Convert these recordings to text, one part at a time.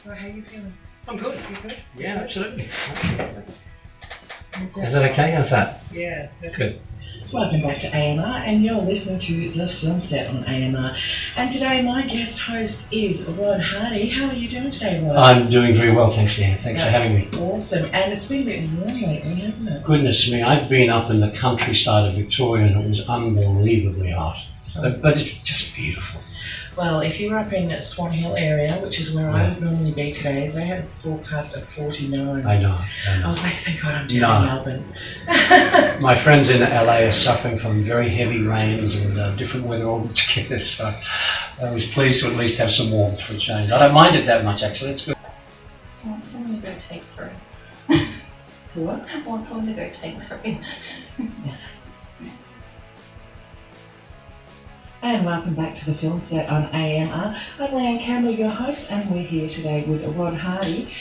So how are you feeling? I'm good. You good? Yeah, absolutely. Is Is that okay? How's that? Yeah. Good. Welcome back to AMR, and you're listening to the film set on AMR. And today my guest host is Rod Hardy. How are you doing today, Rod? I'm doing very well, thanks, Leanne. Thanks for having me. Awesome. And it's been a bit warm lately, hasn't it? Goodness me, I've been up in the countryside of Victoria and it was unbelievably hot. But it's just beautiful. Well, if you were up in Swan Hill area, which is where I would normally be today, they had a forecast of 49. I know. I was like, thank God I'm down in Melbourne. My friends in LA are suffering from very heavy rains and different weather all together, so I was pleased to at least have some warmth for a change. I don't mind it that much, actually. It's good. I want someone to go take three. What? I want someone to go take three. And welcome back to the film set on AMR. I'm Leanne Campbell, your host, and we're here today with Rod Hardy.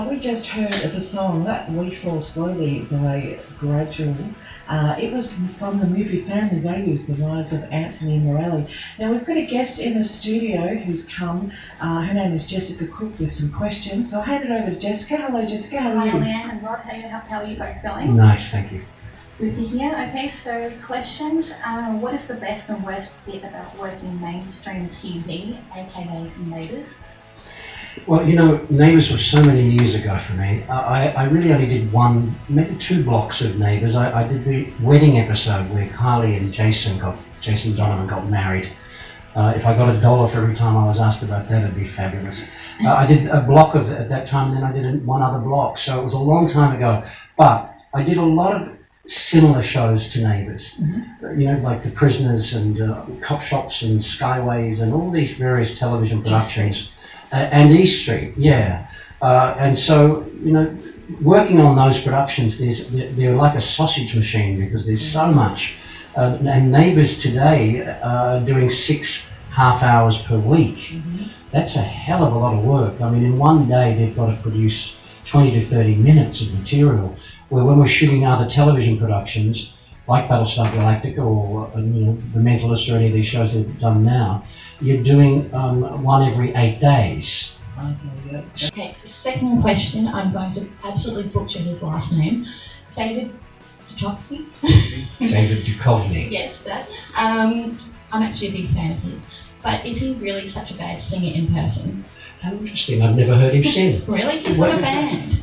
We just heard the song We Fall Slowly by Gradual. It was from the movie Family Values, The Rise of Anthony Morelli. Now we've got a guest in the studio who's come. Her name is Jessica Cook with some questions. So I'll hand it over to Jessica. Hello Jessica, how are you? Hi Leanne and Rod, how are you both going? Nice, thank you. Good to hear. Okay, so questions. What is the best and worst bit about working mainstream TV, aka Neighbours? Well, you know, Neighbours was so many years ago for me. I really only did one, maybe two blocks of Neighbours. I did the wedding episode where Carly and Jason Donovan got married. If I got $1 for every time I was asked about that, it'd be fabulous. I did a block of it at that time, and then I did one other block, so it was a long time ago. But I did a lot of similar shows to Neighbours, you know, like The Prisoners and Cop Shops and Skyways and all these various television productions, and East Street, yeah. And so, you know, working on those productions, they're like a sausage machine because there's so much. And Neighbours today are doing 6 half hours per week. That's a hell of a lot of work. I mean, in one day they've got to produce 20 to 30 minutes of material. Where when we're shooting other television productions, like Battlestar Galactica or you know, The Mentalist or any of these shows they've done now, you're doing one every 8 days. Okay, second question. I'm going to absolutely butcher his last name. David Duchovny? David Duchovny. Yes, that. I'm actually a big fan of his. But is he really such a bad singer in person? How interesting, I've never heard him sing. Really? He's got a band.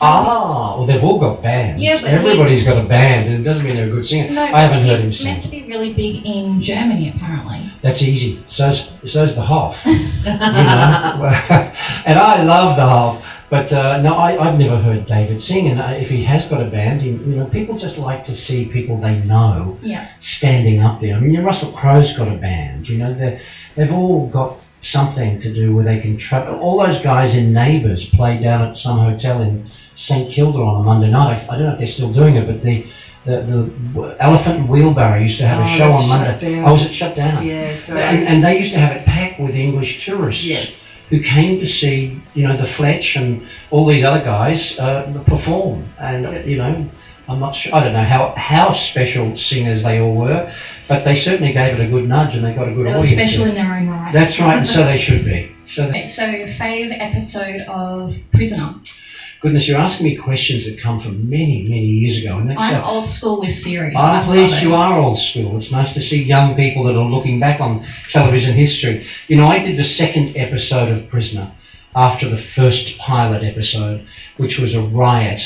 Ah, well, they've all got bands. Yeah, but everybody's got a band, and it doesn't mean they're a good singer. No, I haven't heard him he's meant to sing. be really big in Germany, apparently. That's easy. So's the Hoff. You know? And I love the Hoff, but no, I've never heard David sing. And if he has got a band, you know, people just like to see people they know standing up there. I mean, Russell Crowe's got a band. You know, they've all got something to do where they can travel. All those guys in Neighbours play down at some hotel in St Kilda on a Monday night. I don't know if they're still doing it, but the Elephant and Wheelbarrow used to have a show on Monday. Oh, was it shut down? Yeah, so and they used to have it packed with English tourists who came to see, you know, the Fletch and all these other guys perform. And you know, I'm not sure. I don't know how special singers they all were, but they certainly gave it a good nudge and they got a good audience. They were special in their own right. That's right, and so they should be. So fave episode of Prisoner. Goodness, you're asking me questions that come from many, many years ago. And that's I'm old school with series. Oh, please, you are old school. It's nice to see young people that are looking back on television history. You know, I did the second episode of Prisoner after the first pilot episode, which was a riot.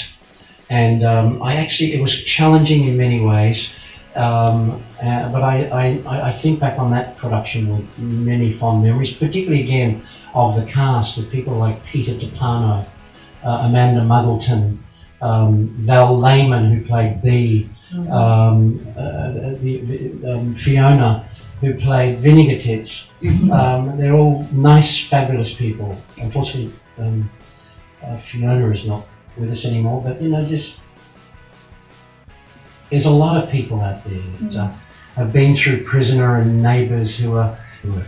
And it was challenging in many ways. But I think back on that production with many fond memories, particularly again of the cast of people like Peter Tupano, Amanda Muggleton, Val Lehman, who played Bee, Fiona, who played Vinegar Tits. They're all nice, fabulous people. Unfortunately, Fiona is not with us anymore, but you know, just there's a lot of people out there that have been through Prisoner and Neighbours who are work.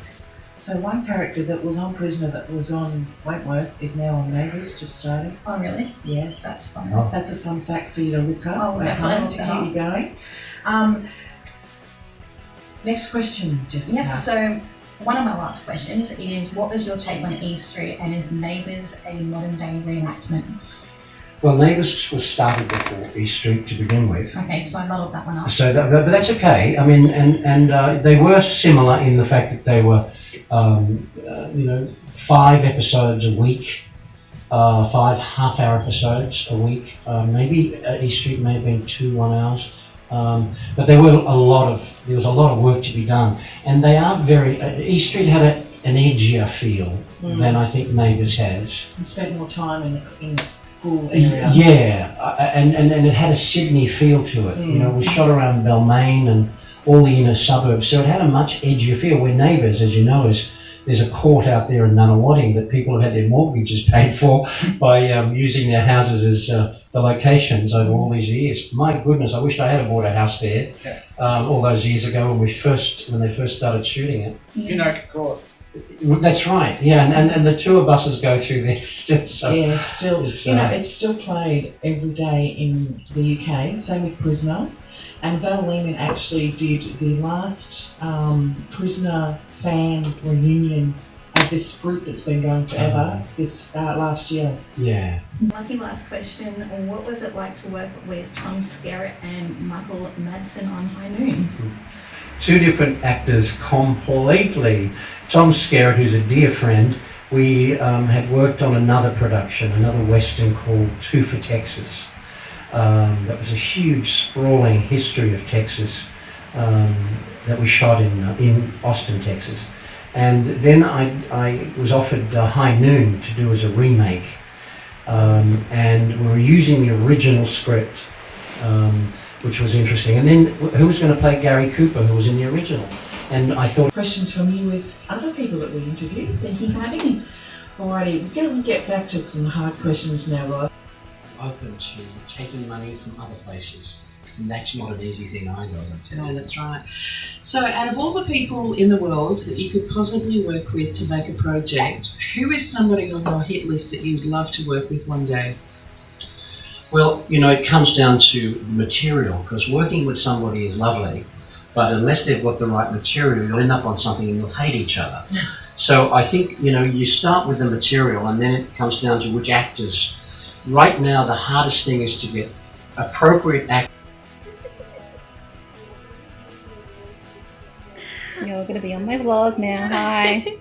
So one character that was on Prisoner that was on Wentworth is now on Neighbours, just starting. Oh, really? Yes. That's fun. Oh. That's a fun fact for you to look up Oh, at home to definitely. keep you going. Next question, Jessica. Yep, so One of my last questions is, what was your take on E Street, and is Neighbours a modern day reenactment? Well, Neighbours was started before East Street to begin with. Okay, so I muddled that one up. So, but that's okay. I mean, and they were similar in the fact that they were, 5 episodes a week, 5 half-hour episodes a week. Maybe East Street may have been 2 1 hours, but there was a lot of work to be done, and they are very. East Street had an edgier feel than I think Neighbours has. And spent more time in the school area. Yeah, and it had a Sydney feel to it. You know, it was shot around Balmain and all the inner suburbs, so it had a much edgier feel. Where Neighbours, as you know, there's a court out there in Nunawading that people have had their mortgages paid for by using their houses as the locations over all these years. My goodness, I wished I had bought a house there all those years ago when they first started shooting it. You know, court. That's right, yeah, and the tour buses go through there still. So Yeah, still, it's, it's still played every day in the UK, same with Prisoner. And Val Lehman actually did the last Prisoner fan reunion of this group that's been going forever this last year. Yeah. Lucky last question, what was it like to work with Tom Skerritt and Michael Madsen on High Noon? 2 different actors completely. Tom Skerritt, who's a dear friend, we had worked on another production, another Western called 2 for Texas. That was a huge sprawling history of Texas that we shot in Austin, Texas. And then I was offered High Noon to do as a remake. And we were using the original script, which was interesting. And then who was going to play Gary Cooper, who was in the original? And I thought... Questions from you with other people that we interviewed. Thank you for having me. Alrighty, we're going to get back to some hard questions now, Rod. Open to taking money from other places. And that's not an easy thing either, I tell you. No, that's right. So, out of all the people in the world that you could possibly work with to make a project, who is somebody on your hit list that you'd love to work with one day? Well, you know, it comes down to material, because working with somebody is lovely, but unless they've got the right material, you'll end up on something and you'll hate each other. So I think, you know, you start with the material and then it comes down to which actors. Right now, the hardest thing is to get appropriate actors. You're going to be on my vlog now. Hi.